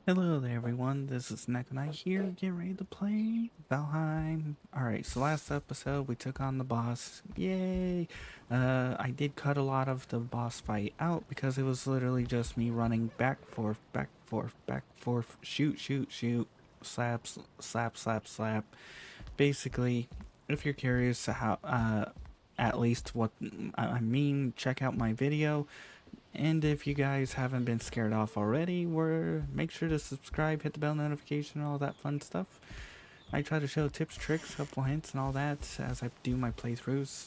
Hello there everyone, this is Neko here, getting ready to play Valheim. Alright, so last episode we took on the boss, yay! I did cut a lot of the boss fight out because it was literally just me running back, forth, back, forth, back, forth, shoot, shoot, shoot, slap, slap, slap, slap. Basically, if you're curious how, at least what I mean, check out my video. And if you guys haven't been scared off already, make sure to subscribe, hit the bell notification, all that fun stuff. I try to show tips, tricks, helpful hints, and all that as I do my playthroughs.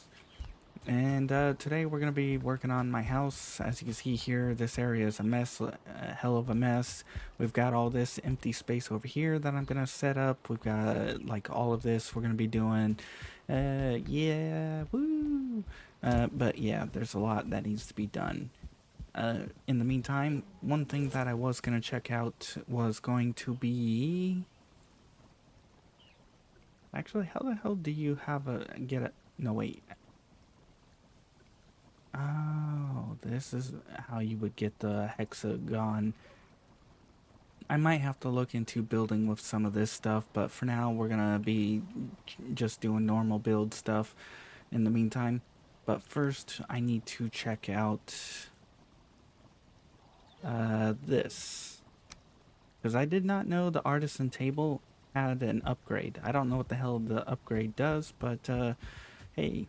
And today we're going to be working on my house. As you can see here, this area is a mess, a hell of a mess. We've got all this empty space over here that I'm going to set up. We've got like all of this we're going to be doing. Yeah, woo! But yeah, there's a lot that needs to be done. In the meantime, one thing that I was going to check out was going to be... Actually, how the hell do you have No, wait. Oh, this is how you would get the hexagon. I might have to look into building with some of this stuff, but for now we're going to be just doing normal build stuff in the meantime. But first, I need to check out this. Because I did not know the artisan table had an upgrade. I don't know what the hell the upgrade does, but hey,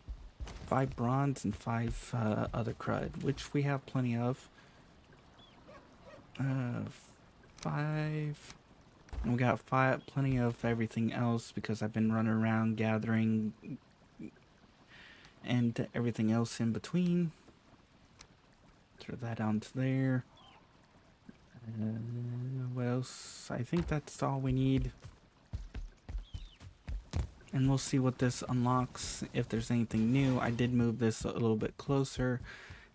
5 bronze and 5 other crud, which we have plenty of. 5. And we got plenty of everything else because I've been running around gathering and everything else in between. Throw that onto there. What else? I think that's all we need. And we'll see what this unlocks, if there's anything new. I did move this a little bit closer.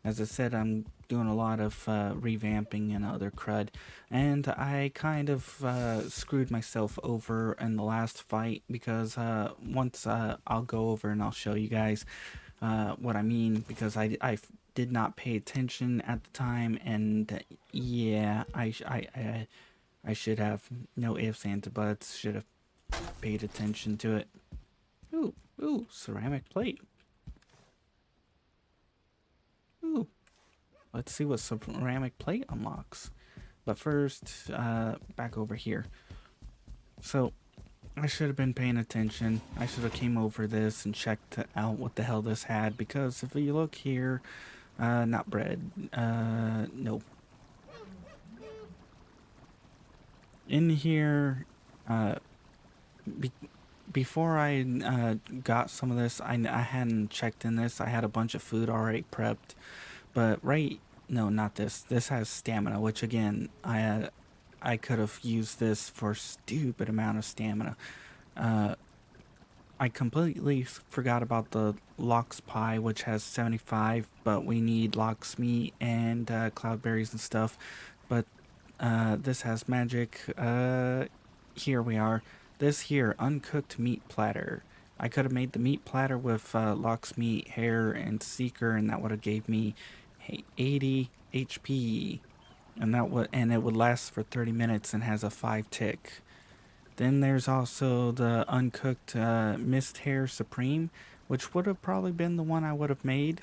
As I said, I'm doing a lot of revamping and other crud. And I kind of screwed myself over in the last fight because once I'll go over and I'll show you guys what I mean, because I did not pay attention at the time, and yeah, I should have, no ifs, ands, or buts, should have paid attention to it. Ooh, ceramic plate. Ooh, let's see what ceramic plate unlocks. But first, back over here. So, I should have been paying attention. I should have came over this and checked out what the hell this had, because if you look here, not bread, no. In here, before I got some of this, I hadn't checked in this. I had a bunch of food already prepped, but no, not this. This has stamina, which again, I could have used this for stupid amount of stamina. I completely forgot about the lox pie, which has 75, but we need lox meat and cloudberries and stuff. But this has magic. Here we are. This here, uncooked meat platter. I could have made the meat platter with lox meat, hair, and seeker, and that would have gave me 80 HP. And it would last for 30 minutes and has a 5 tick. Then there's also the uncooked mist hair supreme, which would have probably been the one I would have made.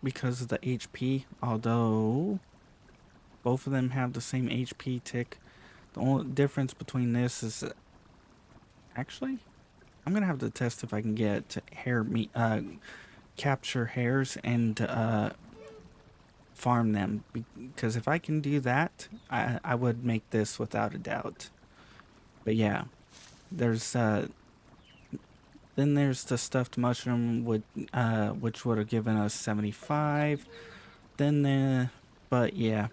Because of the HP, although both of them have the same HP tick. The only difference between this is, actually, I'm gonna have to test if I can get hair meat, capture hairs and farm them, because if I can do that, I would make this without a doubt. But yeah, there's then there's the stuffed mushroom which would have given us 75. But yeah,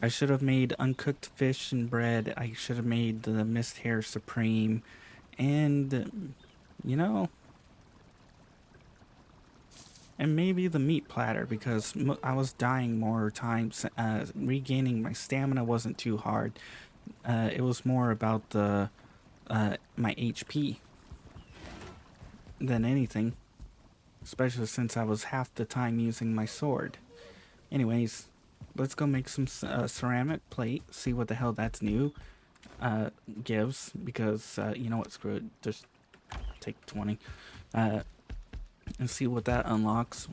I should have made uncooked fish and bread. I should have made the mist hair supreme, and you know, and maybe the meat platter, because I was dying more times. Regaining my stamina wasn't too hard. It was more about the my HP than anything, especially since I was half the time using my sword. Anyways, let's go make some ceramic plate, see what the hell that's new gives, because you know what, screw it, just take 20 uh, and see what that unlocks.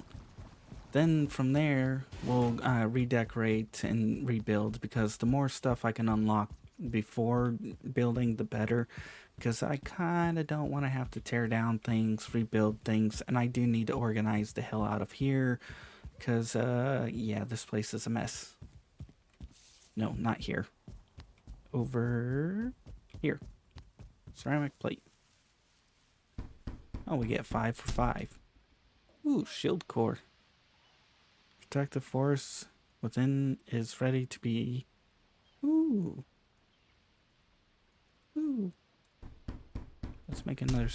Then from there, we'll redecorate and rebuild, because the more stuff I can unlock before building, the better. Because I kind of don't want to have to tear down things, rebuild things, and I do need to organize the hell out of here. Because, yeah, this place is a mess. No, not here. Over here. Ceramic plate. Oh, we get 5 for 5. Ooh, shield core. Protective force within is ready to be. Ooh. Ooh. Let's make another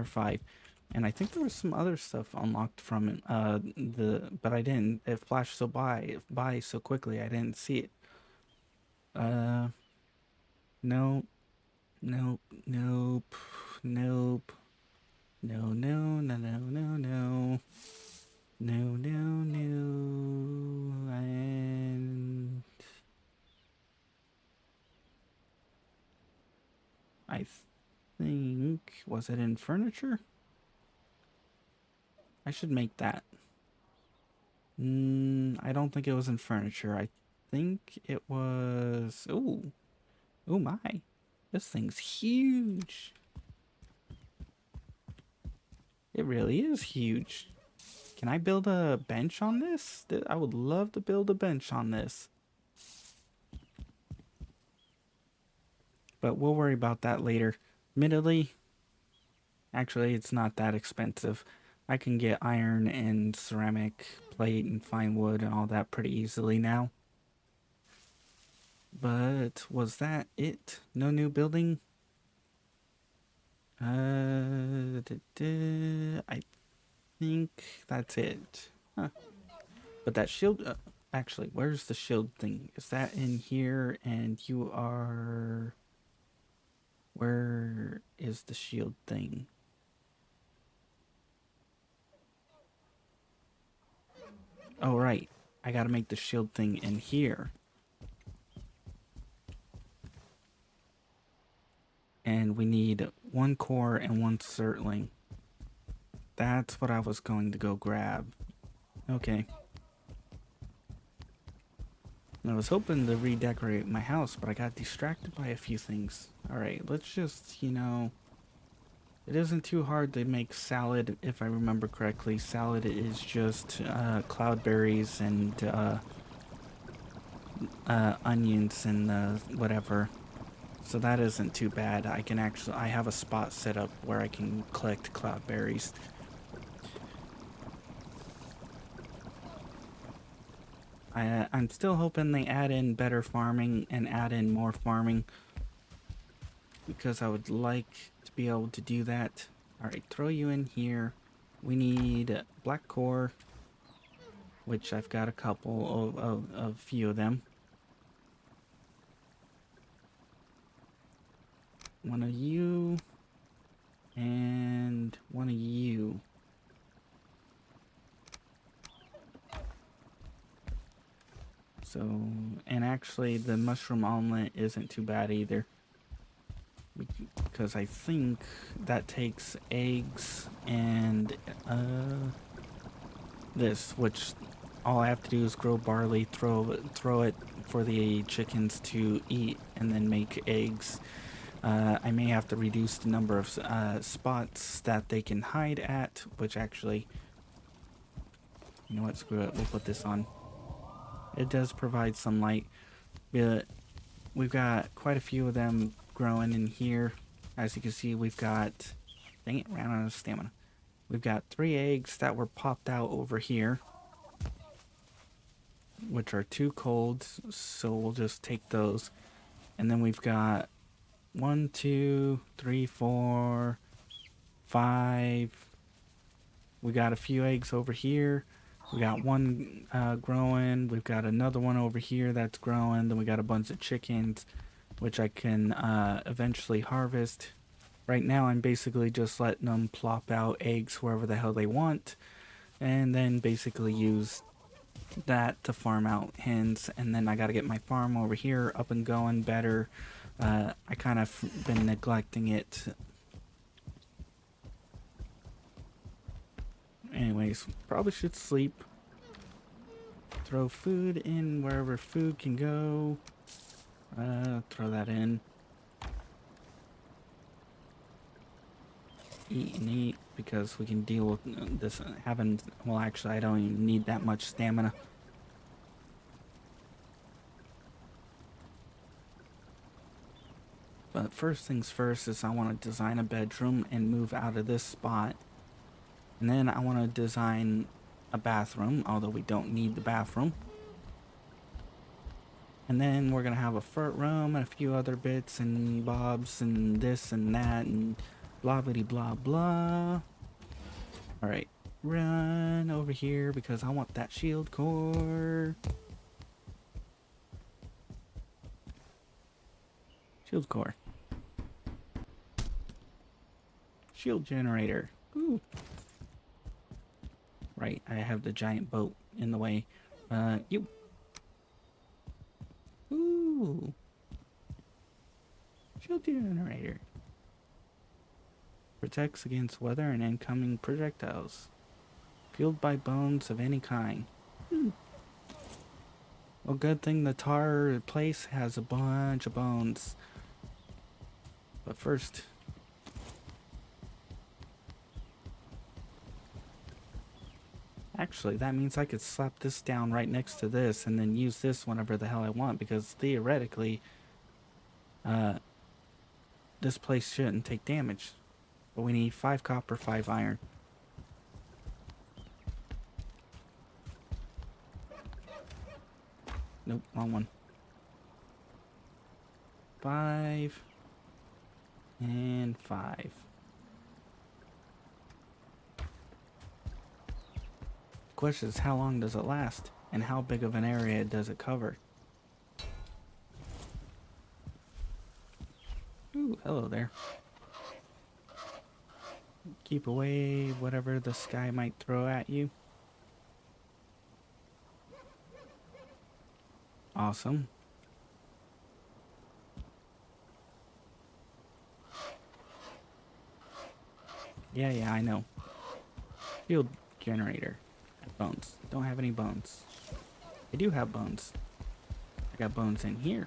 5. And I think there was some other stuff unlocked from but I didn't. It flashed by so quickly I didn't see it. No, nope, nope, nope. No, no, no, no, no, no. No, no, no. And I think, was it in furniture? I should make that. I don't think it was in furniture. I think it was. Ooh, oh my! This thing's huge. It really is huge. Can I build a bench on this? I would love to build a bench on this. But we'll worry about that later. Admittedly, actually, it's not that expensive. I can get iron and ceramic plate and fine wood and all that pretty easily now. But was that it? No new building? I think that's it. Huh. But that shield, actually, where's the shield thing? Is that in here? And you are... Where is the shield thing? Oh, right. I gotta make the shield thing in here. And we need 1 core and 1 surtling. That's what I was going to go grab. Okay. I was hoping to redecorate my house, but I got distracted by a few things. Alright, let's just, you know... It isn't too hard to make salad, if I remember correctly. Salad is just cloudberries and onions and whatever. So that isn't too bad. I have a spot set up where I can collect cloudberries. I'm still hoping they add in better farming and add in more farming, because I would like to be able to do that. Alright, throw you in here. We need black core, which I've got a couple of a few of them. One of you and one of you. So, and actually the mushroom omelet isn't too bad either, because I think that takes eggs and this, which all I have to do is grow barley, throw it for the chickens to eat, and then make eggs. I may have to reduce the number of spots that they can hide at, which actually, you know what, screw it, we'll put this on. It does provide sunlight, but we've got quite a few of them growing in here. As you can see, we've got, dang it, ran out of stamina. We've got 3 eggs that were popped out over here, which are too cold, so we'll just take those. And then we've got 1, 2, 3, 4, 5. We got a few eggs over here. We got one growing. We've got another one over here that's growing. Then we got a bunch of chickens, which I can eventually harvest. Right now, I'm basically just letting them plop out eggs wherever the hell they want, and then basically use that to farm out hens, and then I got to get my farm over here up and going better. I kind of been neglecting it. Anyways, probably should sleep. Throw food in wherever food can go. Throw that in. Eat and eat, because we can deal with this having, well, actually I don't even need that much stamina. But first things first is I want to design a bedroom and move out of this spot. And then I want to design a bathroom, although we don't need the bathroom. And then we're going to have a front room and a few other bits and bobs and this and that and blah bitty blah blah. Alright, run over here because I want that shield core. Shield core. Shield generator. Ooh. Right, I have the giant boat in the way. You. Ooh. Shield generator. Protects against weather and incoming projectiles. Fueled by bones of any kind. Well, good thing the tar place has a bunch of bones. But first... Actually, that means I could slap this down right next to this and then use this whenever the hell I want, because theoretically, this place shouldn't take damage. But we need 5 copper, 5 iron. Nope, wrong one. 5 and 5. The question is, how long does it last? And how big of an area does it cover? Ooh, hello there. Keep away whatever the sky might throw at you. Awesome. Yeah, I know. Field generator. Bones. Don't have any bones. I do have bones. I got bones in here.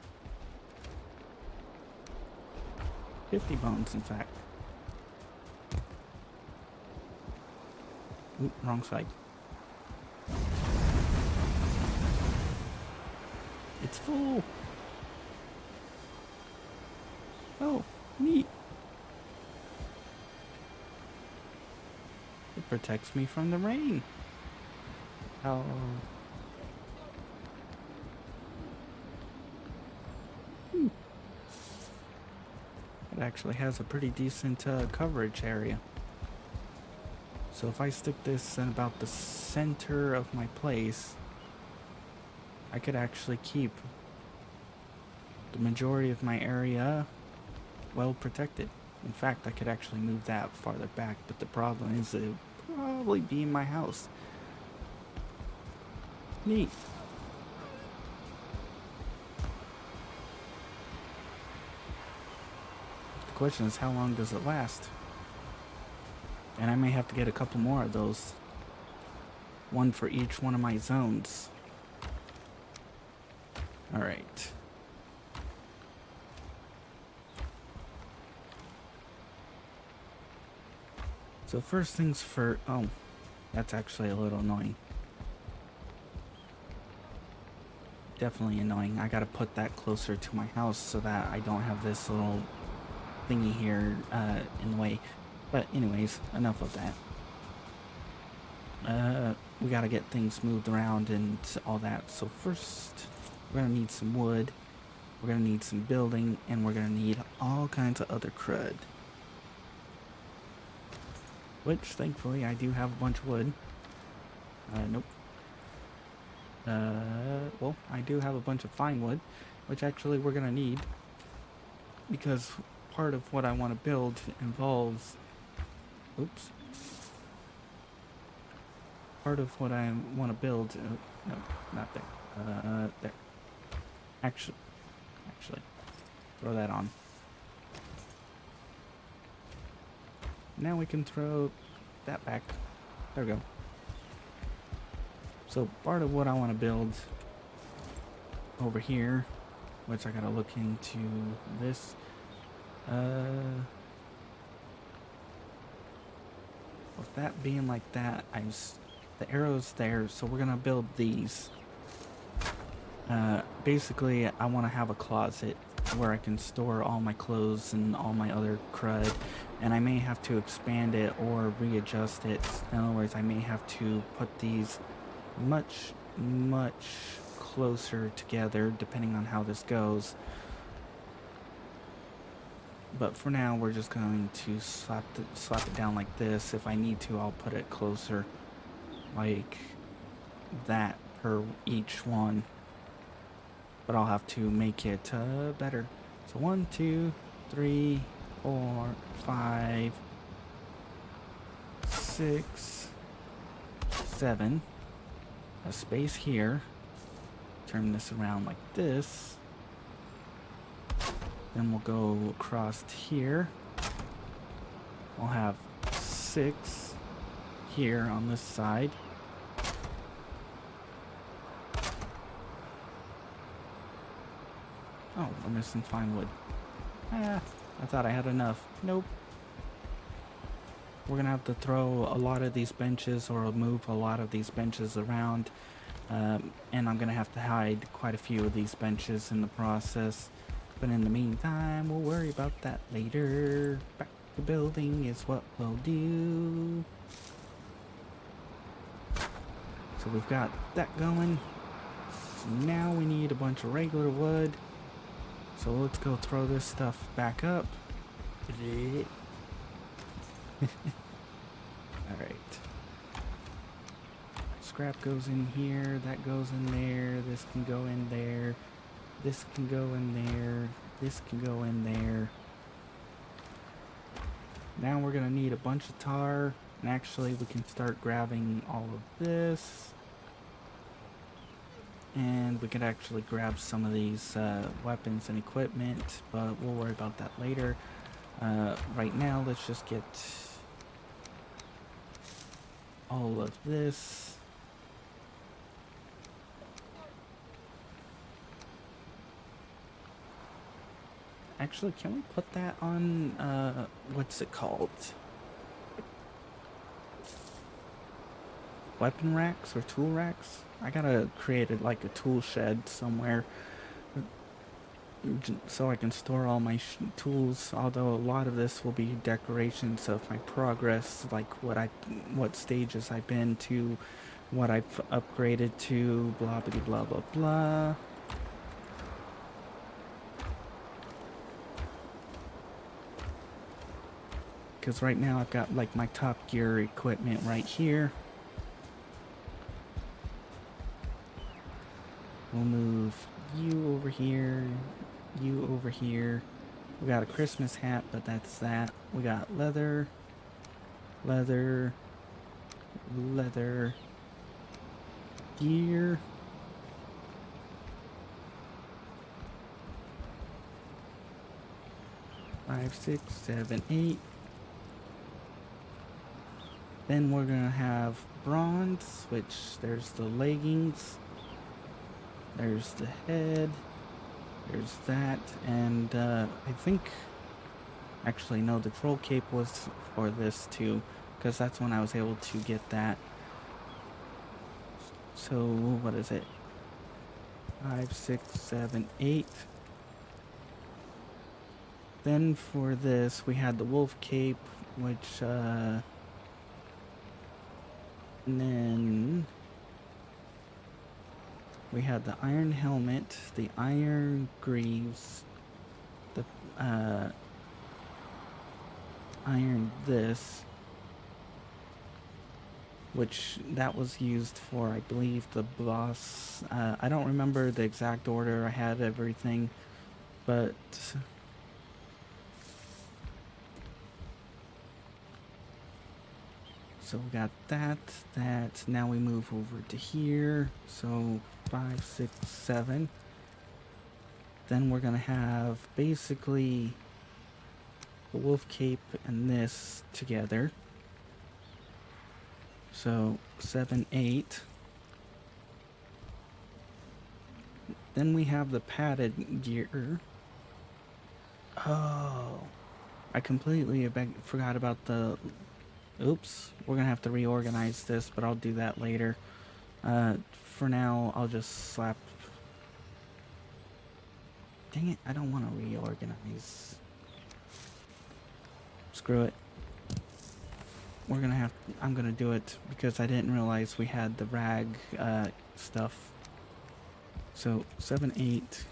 50 bones, in fact. Oop, wrong side. It's full. Oh, neat. It protects me from the rain. Oh. It actually has a pretty decent coverage area. So if I stick this in about the center of my place, I could actually keep the majority of my area well protected. In fact, I could actually move that farther back, but the problem is it would probably be in my house. Neat. The question is, how long does it last? And I may have to get a couple more of those. One for each one of my zones. Alright. So first things first. Oh, that's actually a little annoying. Definitely annoying. I gotta put that closer to my house so that I don't have this little thingy here in the way. But anyways, enough of that. We gotta get things moved around and all that. So first, we're gonna need some wood. We're gonna need some building, and we're gonna need all kinds of other crud. Which, thankfully, I do have a bunch of wood. Nope. Well, I do have a bunch of fine wood, which actually we're gonna need, because part of what I want to build involves... Oops. Part of what I want to build No, not there. There. Actually, throw that on. Now we can throw that back. There we go. So part of what I want to build over here, which I gotta look into this, with that being like that, the arrow's there, so we're gonna build these. Basically, I want to have a closet where I can store all my clothes and all my other crud, and I may have to expand it or readjust it. In other words, I may have to put these much closer together depending on how this goes. But for now, we're just going to slap it down like this. If I need to, I'll put it closer, like that per each one. But I'll have to make it better. So 1, 2, 3, 4, 5, 6, 7. A space here. Turn this around like this. Then we'll go across here. We'll have 6 here on this side. Oh, we're missing fine wood. I thought I had enough. Nope. We're gonna have to throw a lot of these benches or move a lot of these benches around. And I'm gonna have to hide quite a few of these benches in the process. But in the meantime, we'll worry about that later. Back to building is what we'll do. So we've got that going. Now we need a bunch of regular wood. So let's go throw this stuff back up. Alright. Scrap goes in here, that goes in there, this can go in there, this can go in there, this can go in there. Now we're gonna need a bunch of tar, and actually we can start grabbing all of this. And we could actually grab some of these weapons and equipment, but we'll worry about that later. Right now, let's just get all of this. Actually, can we put that on, what's it called? Weapon racks or tool racks? I gotta create like a tool shed somewhere so I can store all my tools, although a lot of this will be decorations of my progress, like what stages I've been to, what I've upgraded to, blah blah blah blah blah. Because right now I've got like my top gear equipment right here. We'll move you over here, you over here. We got a Christmas hat, but that's that. We got leather, leather, leather, gear. Five, 6, 7, 8. Then we're gonna have bronze, which there's the leggings. There's the head, there's that, and I think, actually no, the troll cape was for this too, because that's when I was able to get that. So, what is it? 5, 6, 7, 8. Then for this, we had the wolf cape, which, and then we had the iron helmet, the iron greaves, the iron this, which that was used for, I believe, the boss. I don't remember the exact order I had everything, but So we got that. Now we move over to here. So 5, 6, 7. Then we're gonna have basically the wolf cape and this together. So 7, 8. Then we have the padded gear. Oh, I completely forgot about the... Oops, we're gonna have to reorganize this, but I'll do that later. For now, I'll just slap... Dang it, I don't want to reorganize. Screw it. We're gonna have... I'm gonna do it because I didn't realize we had the rag stuff. So 7, 8.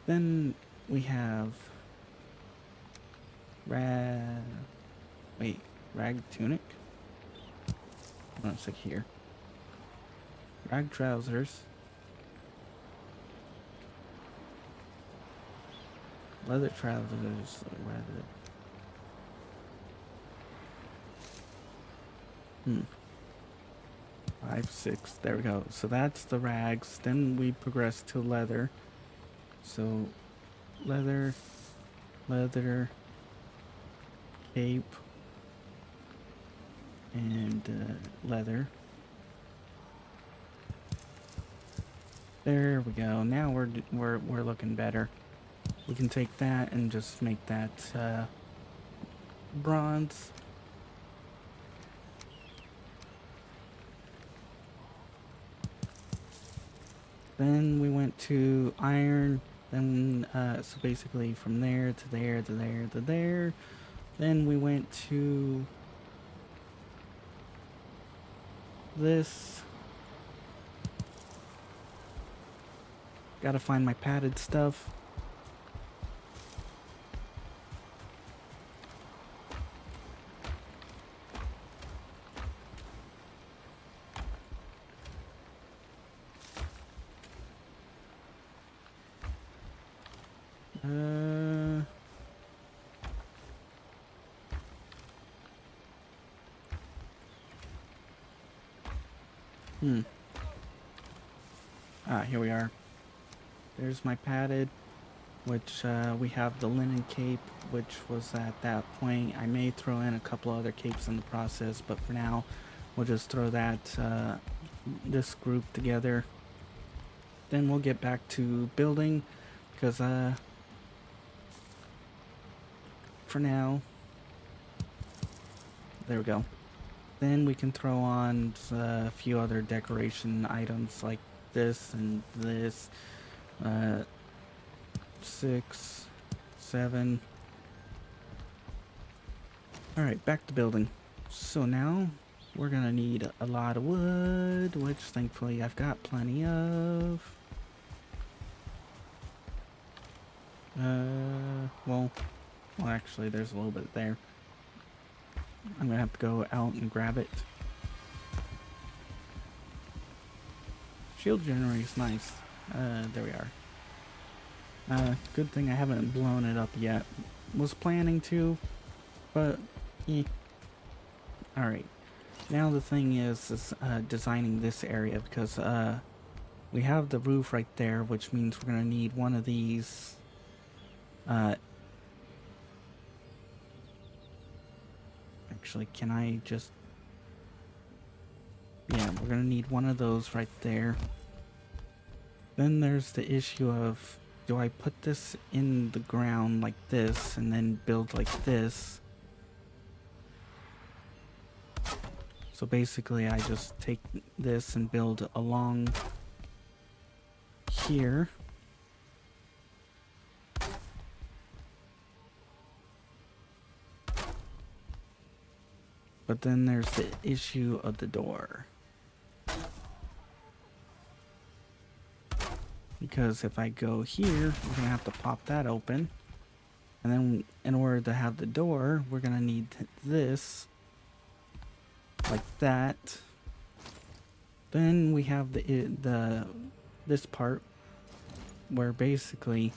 Then we have rag tunic. One sec here. Rag trousers. Leather trousers. 5, 6. There we go. So that's the rags. Then we progress to leather. So leather, cape, and leather. There we go. Now we're looking better. We can take that and just make that bronze. Then we went to iron. Then so basically from there to there to there to there. Then we went to this. Gotta find my padded stuff. Here we are. There's my padded, which we have the linen cape, which was at that point. I may throw in a couple other capes in the process, but for now, we'll just throw that this group together. Then we'll get back to building, because for now, there we go. Then we can throw on a few other decoration items like this and this. 6, 7. Alright, back to building. So now we're gonna need a lot of wood, which thankfully I've got plenty of. Well, actually there's a little bit there. I'm gonna have to go out and grab it. Shield generator is nice. There we are. Good thing I haven't blown it up yet. Was planning to, but Alright. Now the thing is designing this area, because we have the roof right there, which means we're gonna need one of these actually, can I just... Yeah, we're gonna need one of those right there. Then there's the issue of, do I put this in the ground like this and then build like this? So basically I just take this and build along here. But then there's the issue of the door. Because if I go here, we're gonna have to pop that open. And then in order to have the door, we're gonna need this. Like that. Then we have this part where basically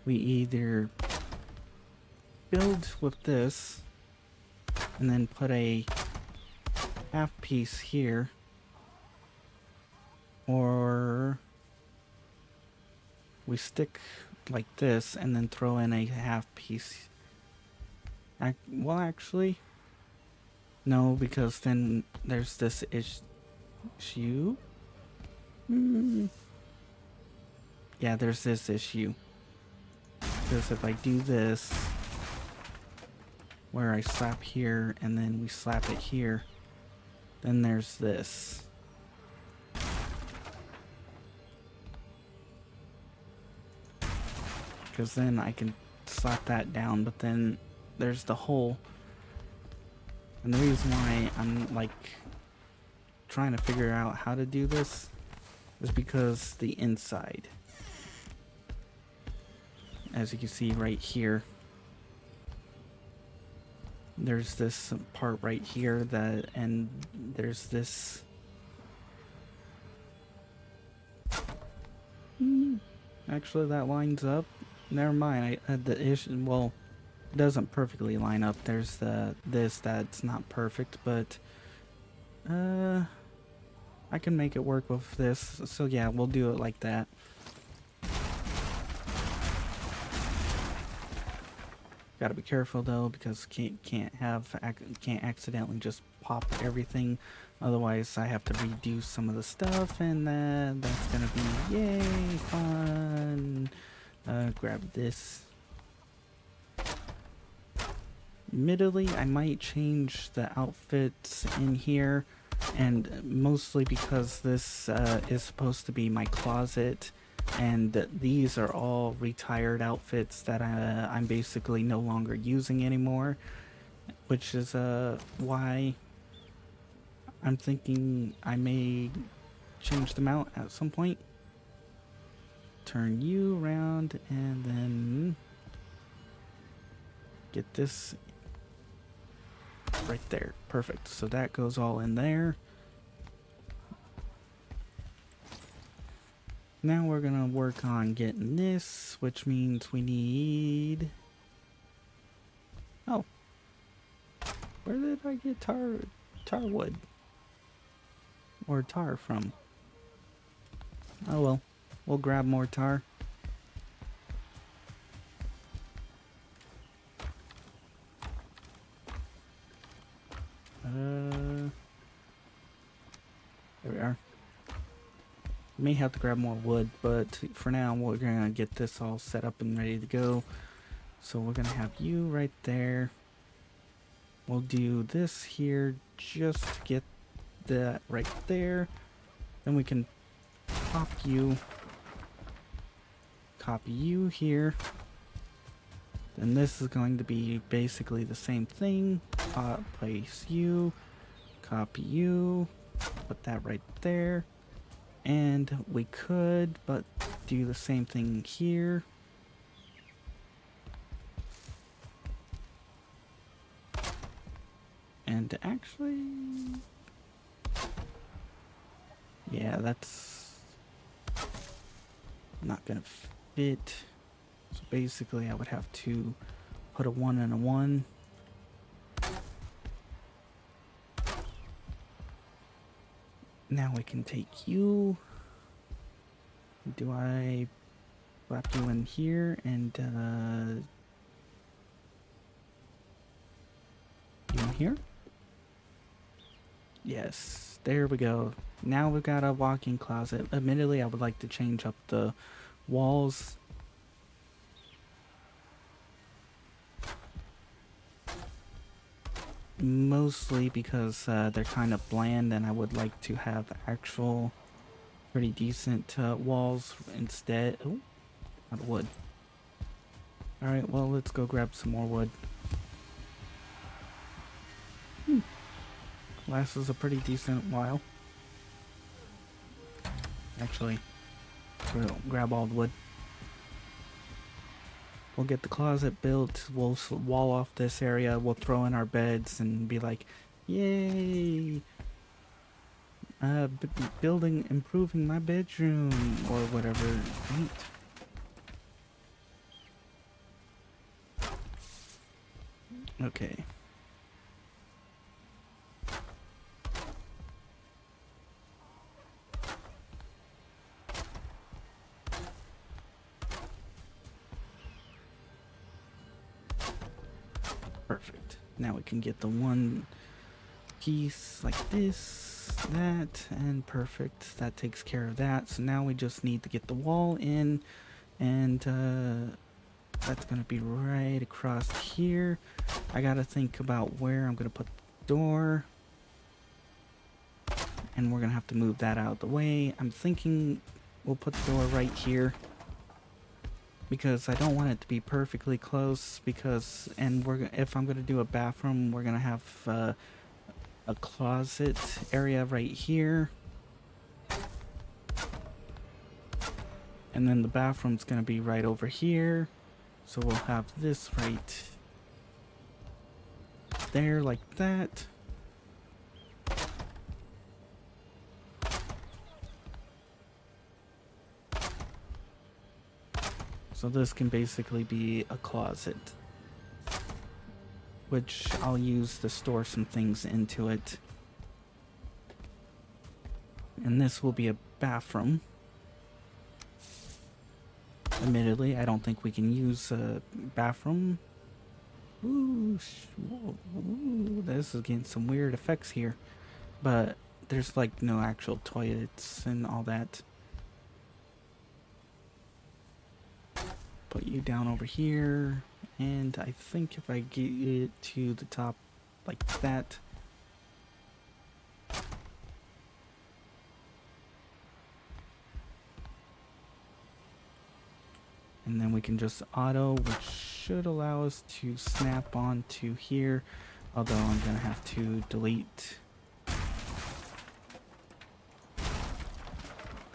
we either build with this and then put a half piece here, or we stick like this and then throw in a half piece. Well, actually, no, because then there's this issue. Yeah, there's this issue. Because if I do this, where I slap here and then we slap it here, then there's this. Because then I can slap that down, but then there's the hole. And the reason why I'm like trying to figure out how to do this is because the inside, as you can see right here, there's this part right here that, and there's this. Actually, that lines up. Never mind. I had the issue. Well, it doesn't perfectly line up. There's this that's not perfect, but I can make it work with this. So yeah, we'll do it like that. Gotta be careful though, because can't accidentally just pop everything. Otherwise, I have to redo some of the stuff, and that's gonna be yay fun. Grab this. Admittedly, I might change the outfits in here, and mostly because this is supposed to be my closet, and these are all retired outfits that I'm basically no longer using anymore, which is why I'm thinking I may change them out at some point. Turn you around and then get this right there. Perfect. So that goes all in there. Now we're gonna work on getting this, which means we need... Oh. Where did I get tar wood? Or tar from? Oh well. We'll grab more tar. There we are. May have to grab more wood, but for now we're gonna get this all set up and ready to go. So we're gonna have you right there. We'll do this here just to get that right there. Then we can pop you, copy you here. Then this is going to be basically the same thing. Place you, copy you, put that right there. And we could, but do the same thing here. And actually, yeah, that's not gonna fit. So basically I would have to put a 1 and a 1. Now we can take you. Do I wrap you in here and you in here? Yes, there we go. Now we've got a walk-in closet. Admittedly, I would like to change up the walls. Mostly because they're kind of bland, and I would like to have actual pretty decent walls instead. Oh, out of wood. Alright, well, let's go grab some more wood. Lasts us a pretty decent while. Actually, we'll grab all the wood. We'll get the closet built, we'll wall off this area, we'll throw in our beds and be like, yay! Improving my bedroom, or whatever. Neat. Okay. Perfect. Now we can get the one piece like this, that, and perfect. That takes care of that. So now we just need to get the wall in, and that's gonna be right across here. I gotta think about where I'm gonna put the door, and we're gonna have to move that out of the way. I'm thinking we'll put the door right here, because I don't want it to be perfectly close, because, and if I'm gonna do a bathroom, we're gonna have a closet area right here, and then the bathroom's gonna be right over here, so we'll have this right there like that. So this can basically be a closet, which I'll use to store some things into it. And this will be a bathroom. Admittedly, I don't think we can use a bathroom. Ooh, this is getting some weird effects here. But there's like no actual toilets and all that. Put you down over here. And I think if I get it to the top like that. And then we can just auto, which should allow us to snap onto here. Although I'm gonna have to delete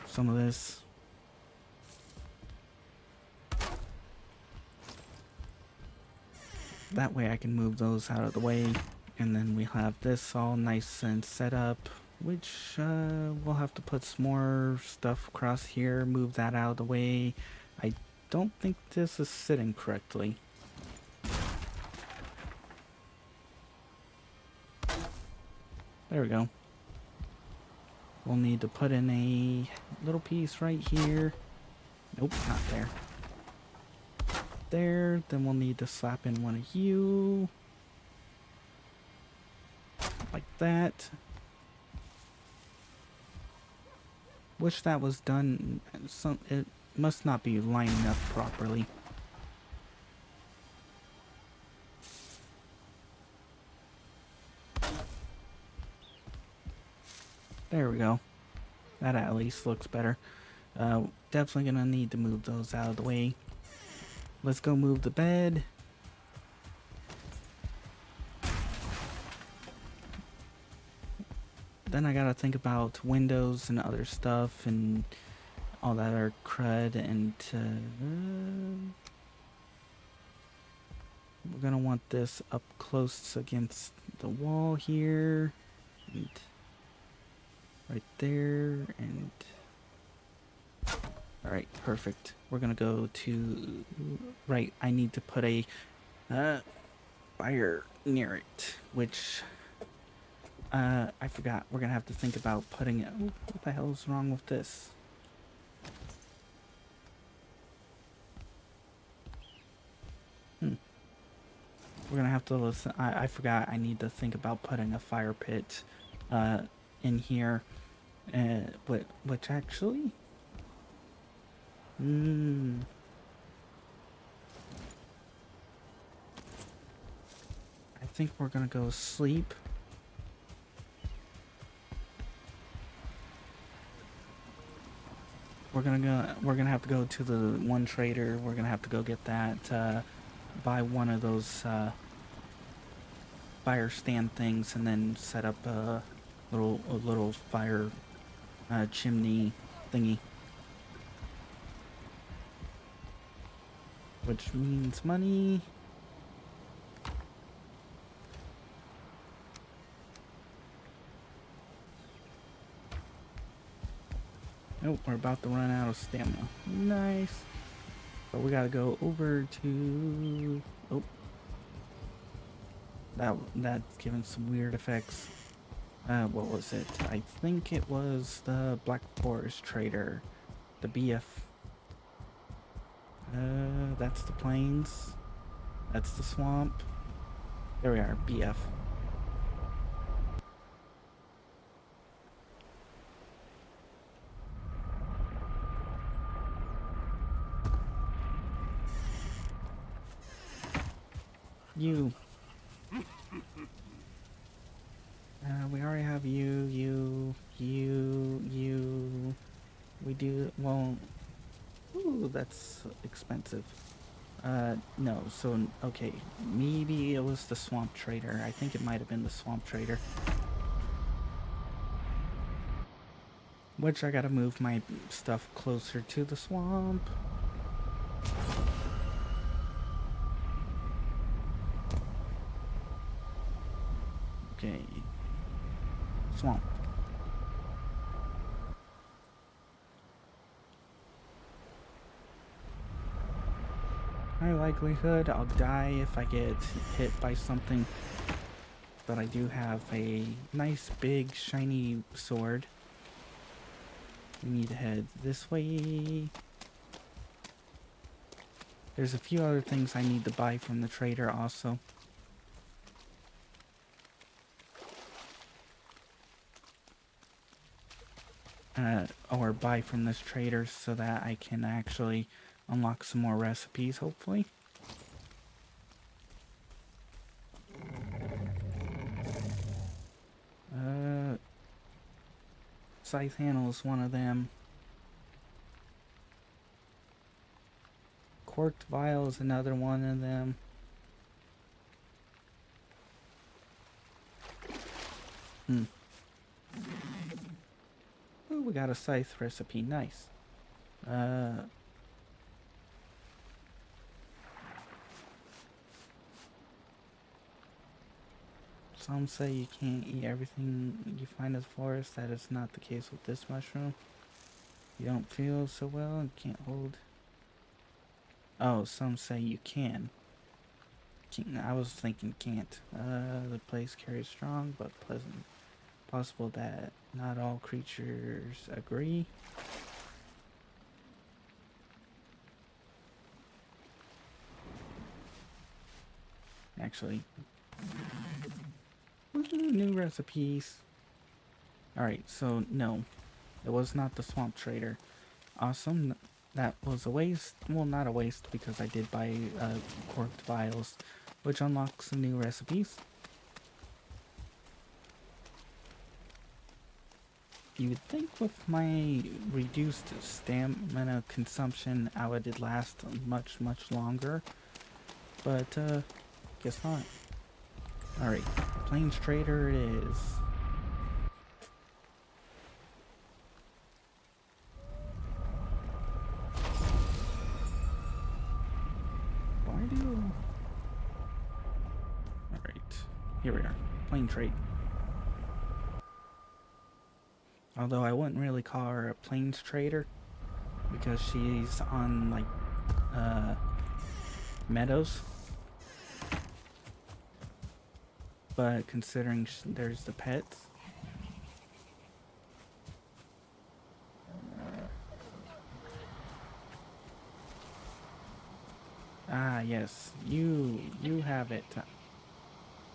some of this. That way I can move those out of the way. And then we have this all nice and set up, which we'll have to put some more stuff across here, move that out of the way. I don't think this is sitting correctly. There we go. We'll need to put in a little piece right here. Nope, not there. There, then we'll need to slap in one of you. Like that. Wish that was done. It must not be lining up properly. There we go. That at least looks better. Definitely gonna need to move those out of the way. Let's go move the bed. Then I gotta think about windows and other stuff and all that other crud, and we're gonna want this up close against the wall here, and right there, and alright, perfect. We're gonna go to, right, I need to put a fire near it, which I forgot. We're gonna have to think about putting it. Oh, what the hell is wrong with this? We're gonna have to listen. I forgot. I need to think about putting a fire pit in here. Which actually, I think we're gonna go sleep. We're gonna have to go to the one trader. We're gonna have to go get that, buy one of those fire stand things, and then set up a little fire chimney thingy, which means money. Nope, we're about to run out of stamina. Nice. But we gotta go over to... Oh. That's giving some weird effects. What was it? I think it was the Black Forest Trader. The BF. That's the plains. That's the swamp. There we are, BF. You. We already have you. We do, well, ooh, that's expensive. No, so, okay, maybe it was the swamp trader. I think it might have been the swamp trader. Which I gotta move my stuff closer to the swamp. Okay. Swamp. High likelihood I'll die if I get hit by something. But I do have a nice big shiny sword. We need to head this way. There's a few other things I need to buy from the trader also. Or buy from this trader so that I can actually unlock some more recipes, hopefully. Scythe handle is one of them. Corked vial is another one of them. Oh, we got a scythe recipe. Nice. Some say you can't eat everything you find in the forest. That is not the case with this mushroom. You don't feel so well and can't hold. Oh, some say you can. I was thinking can't. The place carries strong but pleasant. Possible that not all creatures agree. Actually, new recipes. Alright, so no, it was not the swamp trader. Awesome. That was a waste. Well, not a waste because I did buy corked vials, which unlocks some new recipes. You would think with my reduced stamina consumption I would last much longer, but guess not. Alright, Plains Trader it is. Why do... Alright, here we are. Plain Trade. Although I wouldn't really call her a Plains Trader, because she's on, like, meadows. But considering there's the pets. Ah, yes. You have it.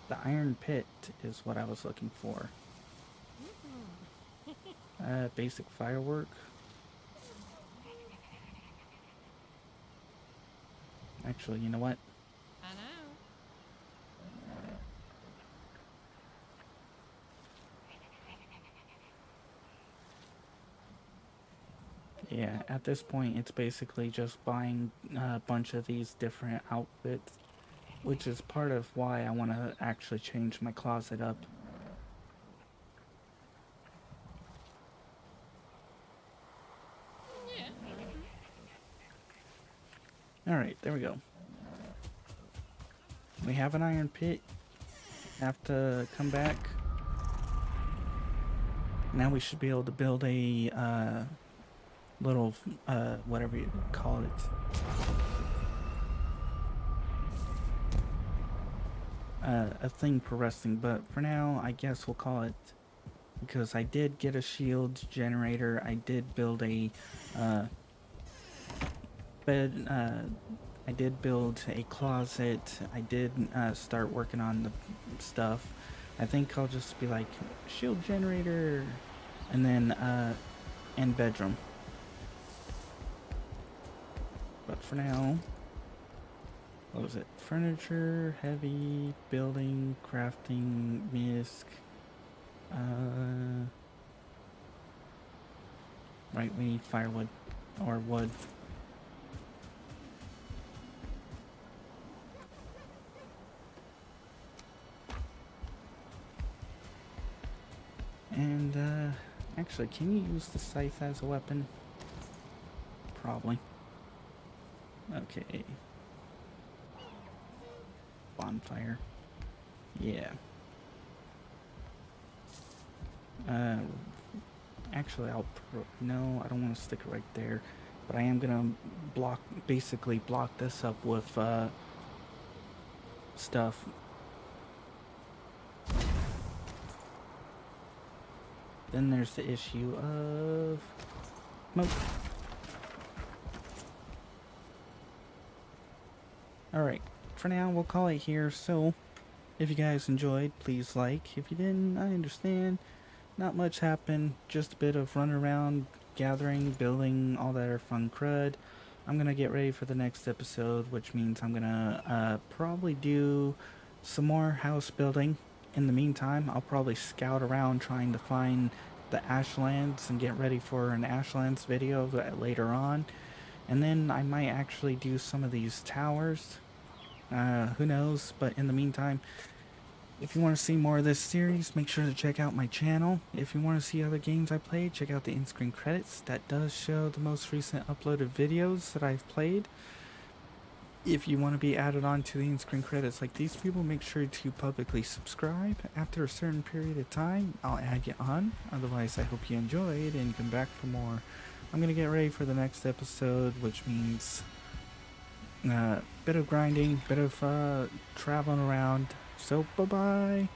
The iron pit is what I was looking for. Basic firework. Actually, you know what? I know. Yeah, at this point, it's basically just buying a bunch of these different outfits, which is part of why I want to actually change my closet up. Yeah. Alright, there we go. We have an iron pit. Have to come back. Now we should be able to build a little, whatever you call it. A thing for resting, but for now, I guess we'll call it, because I did get a shield generator. I did build a bed, I did build a closet. I did start working on the stuff. I think I'll just be like shield generator, and then and bedroom. But for now, what was it? Furniture, heavy, building, crafting, misc. Right, we need firewood or wood. And actually, can you use the scythe as a weapon? Probably. Okay. Bonfire. Yeah. Uh, actually, no, I don't want to stick it right there, but I am gonna basically block this up with stuff. Then there's the issue of smoke. Alright, for now we'll call it here. So if you guys enjoyed, please like. If you didn't, I understand. Not much happened, just a bit of run around, gathering, building, all that fun crud. I'm gonna get ready for the next episode, which means I'm gonna probably do some more house building. In the meantime, I'll probably scout around trying to find the Ashlands and get ready for an Ashlands video later on. And then I might actually do some of these towers. Who knows? But in the meantime, if you want to see more of this series, make sure to check out my channel. If you want to see other games I played, check out the in-screen credits. That does show the most recent uploaded videos that I've played. If you want to be added on to the in-screen credits like these people, make sure to publicly subscribe. After a certain period of time, I'll add you on. Otherwise, I hope you enjoyed and come back for more. I'm going to get ready for the next episode, which means bit of grinding, bit of traveling around. So, bye-bye.